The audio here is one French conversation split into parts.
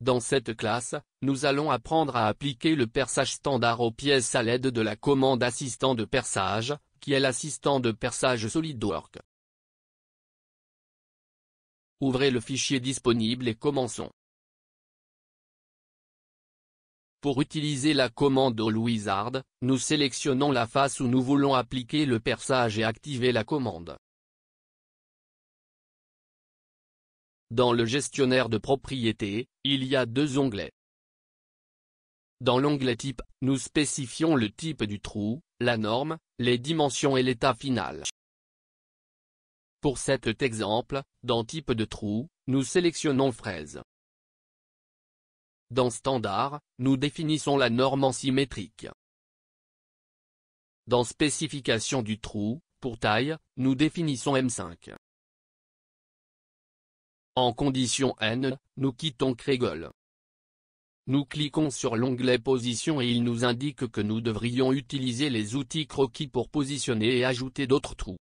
Dans cette classe, nous allons apprendre à appliquer le perçage standard aux pièces à l'aide de la commande assistant de perçage, qui est l'assistant de perçage SolidWorks. Ouvrez le fichier disponible et commençons. Pour utiliser la commande AllWizard, nous sélectionnons la face où nous voulons appliquer le perçage et activer la commande. Dans le gestionnaire de propriétés, il y a deux onglets. Dans l'onglet Type, nous spécifions le type du trou, la norme, les dimensions et l'état final. Pour cet exemple, dans Type de trou, nous sélectionnons fraise. Dans Standard, nous définissons la norme en symétrique. Dans Spécification du trou, pour taille, nous définissons M5. En condition N, nous quittons Kregel. Nous cliquons sur l'onglet Position et il nous indique que nous devrions utiliser les outils croquis pour positionner et ajouter d'autres trous.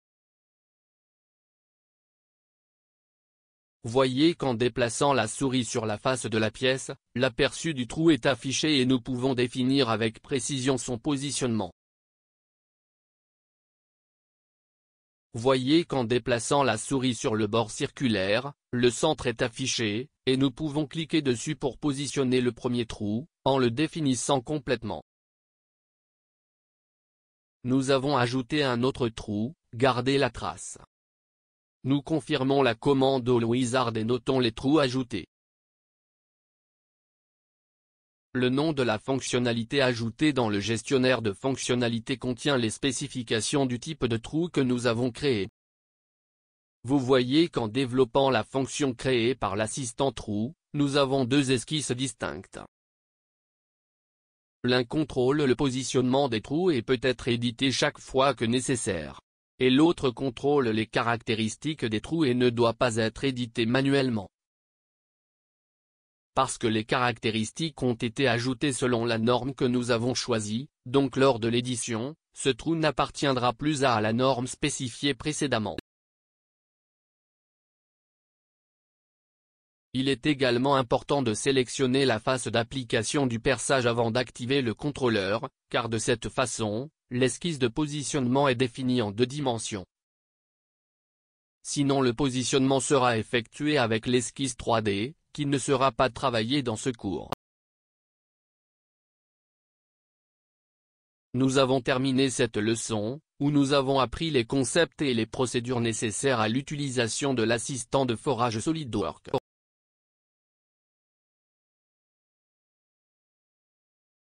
Voyez qu'en déplaçant la souris sur la face de la pièce, l'aperçu du trou est affiché et nous pouvons définir avec précision son positionnement. Voyez qu'en déplaçant la souris sur le bord circulaire, le centre est affiché, et nous pouvons cliquer dessus pour positionner le premier trou, en le définissant complètement. Nous avons ajouté un autre trou, gardez la trace. Nous confirmons la commande AllWizard et notons les trous ajoutés. Le nom de la fonctionnalité ajoutée dans le gestionnaire de fonctionnalités contient les spécifications du type de trou que nous avons créé. Vous voyez qu'en développant la fonction créée par l'assistant trou, nous avons deux esquisses distinctes. L'un contrôle le positionnement des trous et peut être édité chaque fois que nécessaire. Et l'autre contrôle les caractéristiques des trous et ne doit pas être édité manuellement. Parce que les caractéristiques ont été ajoutées selon la norme que nous avons choisie, donc lors de l'édition, ce trou n'appartiendra plus à la norme spécifiée précédemment. Il est également important de sélectionner la face d'application du perçage avant d'activer le contrôleur, car de cette façon, l'esquisse de positionnement est définie en deux dimensions. Sinon le positionnement sera effectué avec l'esquisse 3D, qui ne sera pas travaillée dans ce cours. Nous avons terminé cette leçon, où nous avons appris les concepts et les procédures nécessaires à l'utilisation de l'assistant de forage SolidWorks.